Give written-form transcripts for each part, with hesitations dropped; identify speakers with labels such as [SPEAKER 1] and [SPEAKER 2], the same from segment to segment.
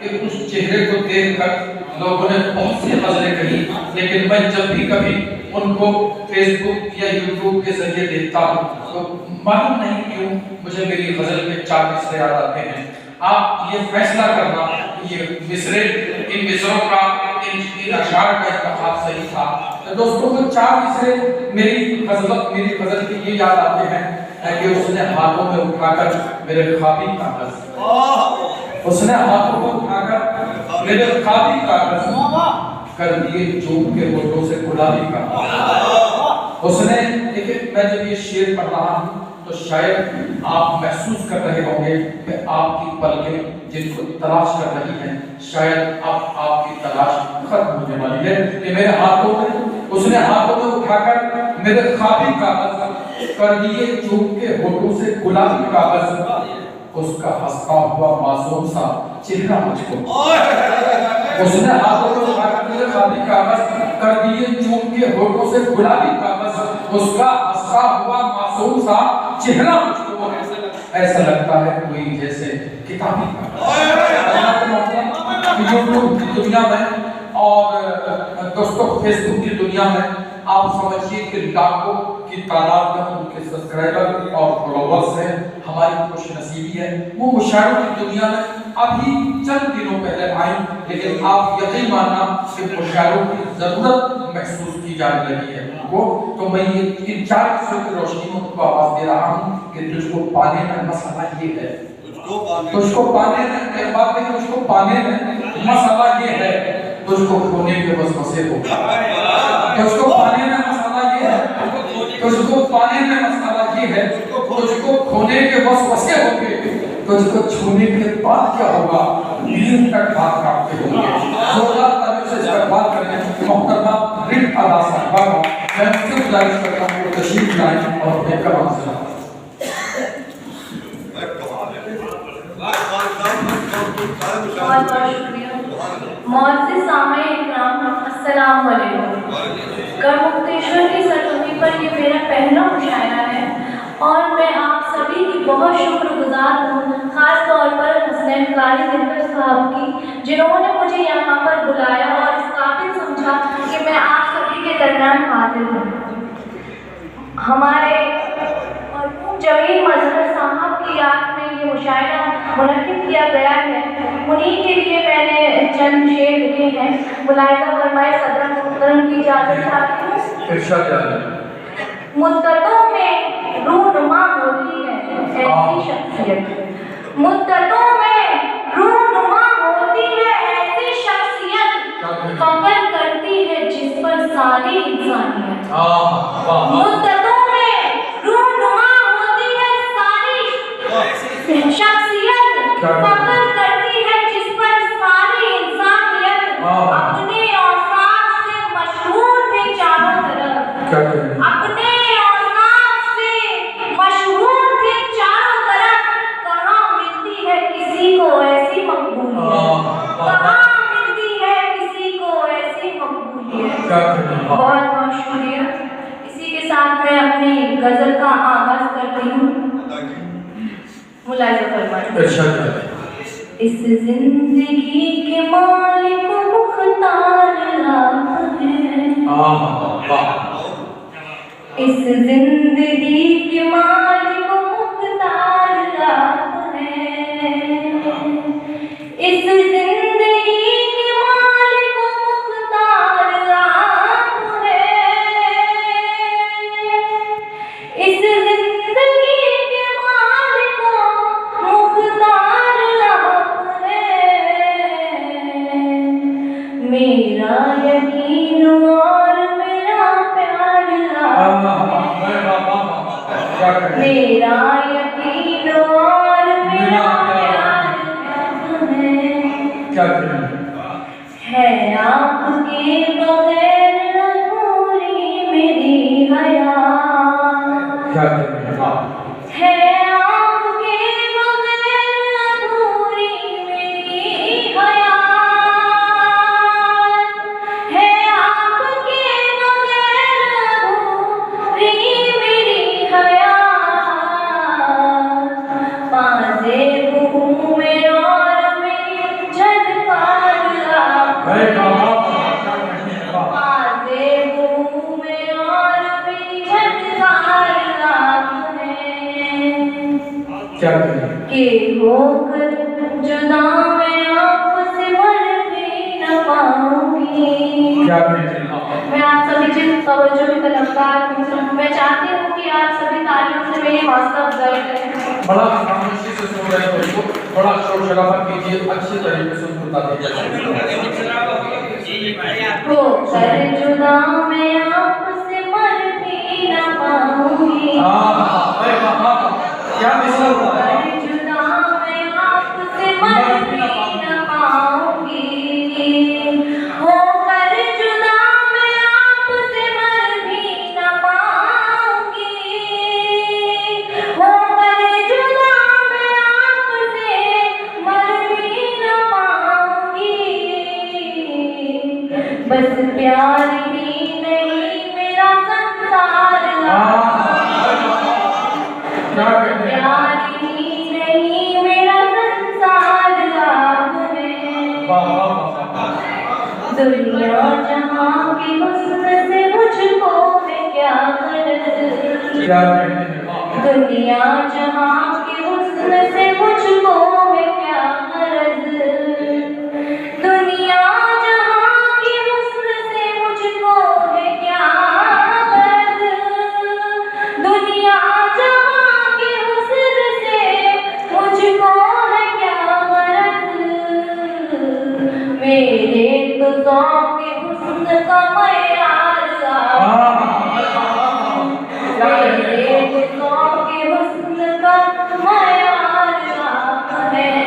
[SPEAKER 1] कि उस चेहरे को देखकर लोगों ने बहुत सी गजलें कही, लेकिन मैं जब भी कभी उनको फेसबुक या यूट्यूब के जरिए देखता हूँ तो मालूम नहीं क्यों मुझे मेरी गजल के 4 मिसरे याद आते हैं। आप ये फैसला करना कि ये मिसरे, इन मिसरों का, इन अशार का इंतखाब सही था। तो दोस्तों को 4 मिसरे मेरी गजल के ये याद आते हैं कि उसने हाथों में उठाकर मेरे ख्वाबी कागज, उसने हाथों में उठाकर मेरे ख्वाबी कागज कर दिए चूम के होठों से गुलाबी कागज। उसने, देखिए मैं जब ये शेर पढ़ रहा हूँ तो शायद आप महसूस कर रहे होंगे कि आपकी पलकें जिनको तलाश कर रही हैं, शायद अब आपकी तलाश खत्म होने वाली है कि मेरे हाथों में, उसने हाथों में उठाकर मेरे ख्वाबी कागज कर दिए चूम के होठों से गुलाबी कागज। उसका हंसता हुआ मासूम सा चेहरा मुझको, उसने हाथों में उठाकर मेरे ख्वाबी कागज कर दिए चूम के होठों से गुलाबी कागज। उसका हंसता हुआ मासूम सा चेहरा मुझको ऐसा लगता है कोई जैसे किताबी यूट्यूब की दुनिया में और दोस्तों फेसबुक की दुनिया में आप समझिए कि लाखों की तादाद में उनके सब्सक्राइबर और फॉलोवर्स हैं। हमारी खुशनसीबी है वो मुशायरों की दुनिया में अभी चंद दिनों पहले आई, लेकिन आप यकीन मानना कि मुशायरों की जरूरत महसूस की जाने लगी है उनको। तो मैं ये इन 4 किस्सों की रोशनी में उनको आवाज दे रहा हूँ कि तुझको पाने में मसला ये है, तुझको पाने में, एक बात है कि तुझको पाने में मसला ये है, तुझको खोने के वसवसे हो, तुझको पाने में मसला ये है, तुझको पाने में मसला ये है, तुझको खोने के वसवसे होंगे, तुझको छूने के बाद क्या होगा, नींद तक बात काटते होंगे। जोरदार तालियों से इस्तकबाल करें मोहतरमा रिट अदा साहबा का। मैं उनसे गुजारिश करता हूँ कि तशरीफ लाएं और देखकर हमसे
[SPEAKER 2] मुअज़्ज़िज़ सामईन-ए-किराम, अस्सलाम वालेकुम। गढ़मुक्तेश्वर की सरजमीं पर ये मेरा पहला मुशायरा है और मैं आप सभी की बहुत शुक्रगुजार हूँ, ख़ास तौर पर हसनैन कारी दिलबर साहब की, जिन्होंने मुझे यहाँ पर बुलाया और इस काबिल समझा कि मैं आप सभी के दरमियान हाजिर हूँ। हमारे जमील मजहर साहब की याद में ये मुशायरा मुनक्किद किया गया है। उन्हीं के लिए मैंने चंद शेर लिखे हैं। मुलाहिज़ा फरमाए, सदर मोहतरम की इजाज़त चाहती हूँ। मुद्दतों में रूनुमा होती है ऐसी शख्सियत, मुद्दतों में रूनुमा होती है ऐसी शख्सियत, फकर करती है जिस पर सारी इंसानियत। मुद्दतों में रूनुमा होती है सारी शख्सियत, फकर करती है जिस पर सारी इंसानियत। अपने औसाफ से मशहूर थे चारों तरफ, अपने औसाफ से मशहूर थे चारों तरफ। कहाँ मिलती है किसी को ऐसी मकबूलियत, कहाँ मिलती है किसी को ऐसी मकबूलियत। बहुत बहुत शुक्रिया। इसी के साथ मैं अपनी गजल का आगाज करती हूँ। मुलाहिज़ा फरमाइए। इस जिंदगी के मालिक मुख्तार आप हैं, इस जिंदगी के मालिक मुख्तार आप हैं, इस जिंदगी के मालिक मुख्तार आप हैं, इस जिंदगी के मालिक मुख्तार आप हैं। मेरा यकीन और मेरा प्यार आप हैं, मेरा यकीन और मेरा प्यार आप हैं। है आपके बगैर अधूरी मेरी हयात, है आपके बगैर अधूरी मेरी हयात, है आपके बगैर अधूरी मेरी हयात। पाज़ेब हूँ मैं और मेरी झलक
[SPEAKER 1] अरे बाबा क्या कहते हैं बाबा।
[SPEAKER 2] आजे मुँह में और मेरी झटकार आपने
[SPEAKER 1] क्या कहें
[SPEAKER 2] के होकर जुदा मैं आपसे मर भी न पाऊंगी।
[SPEAKER 1] क्या कहते हैं बाबा।
[SPEAKER 2] मैं आप सभी जिन तवज्जो के तलबगार हूँ, मैं चाहती हूँ कि आप सभी तालियों से मेरी हौसला अफजाई करें।
[SPEAKER 1] बड़ा खामोशी से सुन रहे हो तो बड़ा शोर शराबा कीजिए, अच्छी तरीके से उनको बता दीजिए।
[SPEAKER 2] होकर जुदा मैं आपसे मर भी न पाऊंगी।
[SPEAKER 1] अरे बाबा क्या मिसरा हुआ है।
[SPEAKER 2] होकर जुदा मैं आपसे मर भी न पाऊंगी। होकर जुदा मैं आपसे मर भी न पाऊंगी। होकर जुदा मैं आपसे मर भी न पाऊंगी। बस प्यार ही नहीं मेरा संसार
[SPEAKER 1] क्या कहते हैं
[SPEAKER 2] प्यार ही नहीं मेरा संसार आप है। दुनिया जहाँ की हुस्न से मुझको है क्या गरज।
[SPEAKER 1] क्या कहते हैं
[SPEAKER 2] दुनिया जहाँ की हुस्न से मुझको है क्या गरज। दुनिया जहाँ की हुस्न से मुझको है क्या गरज। दुनिया जहाँ की हुस्न से मुझको है क्या गरज। मेरे तो ज़ौक़ के हुस्न का मयार आप मेरे तो ज़ौक़ के हुस्न का मयार आप हैं।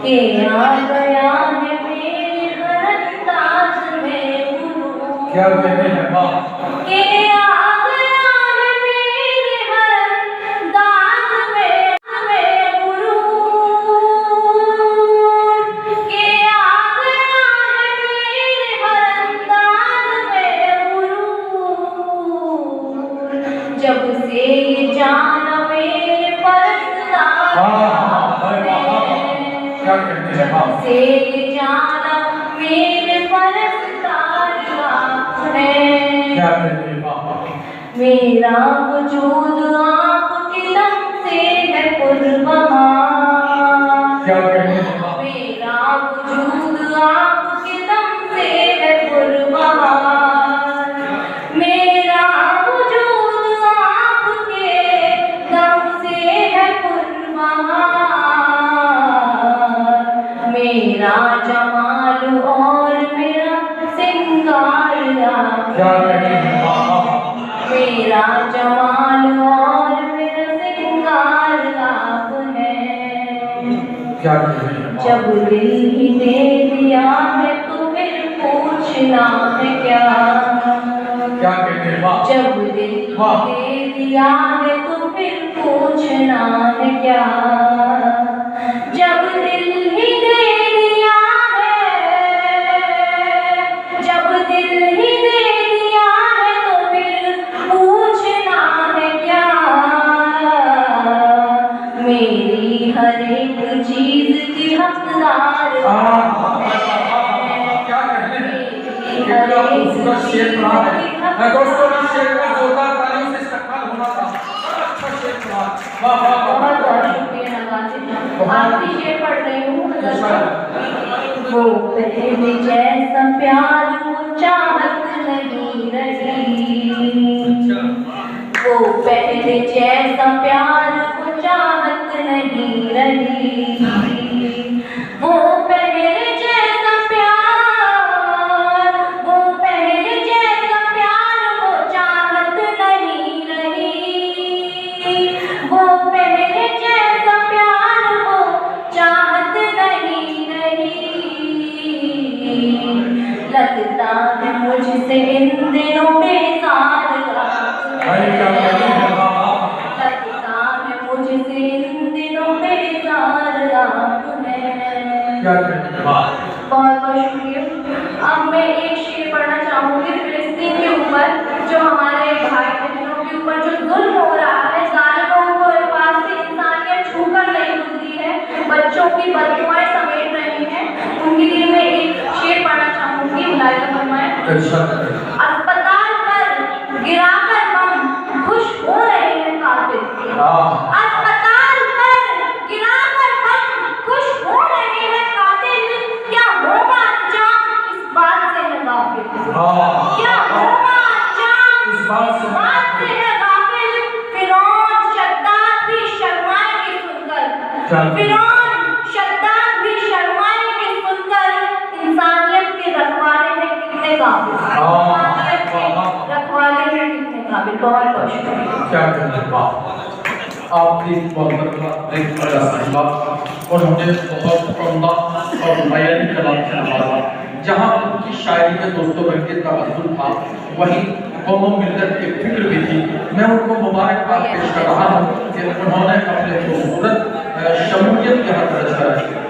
[SPEAKER 2] के आ गया है मेरे हर अंदाज़ में गुरूर।
[SPEAKER 1] क्या कहते हैं
[SPEAKER 2] के आ गया है मेरे हर अंदाज़ में गुरूर। के आ गया है मेरे हर अंदाज़ में गुरूर। जब से ये जान मेरे परस्तार
[SPEAKER 1] क्या कहते हैं
[SPEAKER 2] से ये जाना मेरे परस्तार आपने।
[SPEAKER 1] क्या कहते हैं
[SPEAKER 2] मेरा वजूद आपके दम से है कुर्बान।
[SPEAKER 1] क्या कहते हैं
[SPEAKER 2] मेरा वजूद आपके दम से है कुर्बान। मेरा वजूद आपके दम से है कुर्बान। मेरा जमाल और मेरा सिंगार
[SPEAKER 1] क्या कहते हैं
[SPEAKER 2] मेरा जमाल और मेरा सिंगार आप हैं।
[SPEAKER 1] क्या कहते हैं
[SPEAKER 2] जब दिल ही दे दिया है तो फिर पूछना है क्या।
[SPEAKER 1] क्या कहते हैं
[SPEAKER 2] जब दिल ही दे दिया है तो फिर पूछना है क्या। जब दिल ही दे दिया है जब दिल ही दे दिया है तो फिर पूछना है क्या। मेरी हर एक चीज की हकदार
[SPEAKER 1] क्या कहते हैं कितना खूबसूरत शेर पढ़ा है दोस्तों। इस शेर का जोरदार तालियों से इस्तकबाल होना था। अच्छा शेर पढ़ा। वाह वाह
[SPEAKER 2] बहुत बहुत शुक्रिया नवाज़िश। आखिरी शेर पढ़ रही हूँ। वो पहले जैसा प्यार वो चाहत नहीं रही। वो पहले जैसा प्यार वो चाहत नहीं रही। वो पहले जैसा प्यार वो पहले जैसा प्यार वो चाहत नहीं रही। वो पहले जैसा प्यार वो चाहत नहीं रही। लगता है मुझसे इन दिनों बेजार लगता है मुझसे इन दिनों बेजार आप हैं। बहुत बहुत शुक्रिया। अब मैं एक शेर पढ़ना चाहूँगी फिलिस्तीन के ऊपर, जो हमारे भाई बहनों के ऊपर जो जुल्म हो रहा है। जालिमों को पास से इंसानियत छूकर नहीं गुजरी है, बच्चों की बददुआएं समेट रही हैं। उनके लिए मैं एक अस्पताल पर गिराकर बम खुश हो रहे हैं कातिल। अस्पताल पर गिराकर बम खुश हो रहे हैं कातिल। क्या होगा अंजाम इस बात से है गाफिल। क्या होगा अंजाम इस बात से है गाफिल। फिरौन शद्दाद भी शर्माएंगे सुनकर। फिरौन शद्दाद भी शर्माएंगे सुनकर। इंसानियत के रखवाले हैं कितने काबिल। इंसानियत के रखवाले हैं कितने काबिल। बहुत बहुत शुक्रिया।
[SPEAKER 1] क्या कहने बात आपकी बहुत बड़ा साहिबा और हमें बहुत उम्दा और बयानी कलाम से नवाजा। जहाँ उनकी शायरी में दोस्तों रंगे तवज्जुह था वहीं कौम मिल्लत की फिक्र भी थी। मैं उनको मुबारकबाद पेश कर रहा हूँ कि उन्होंने अपने खूबसूरत शमूलियत के हक रचा है।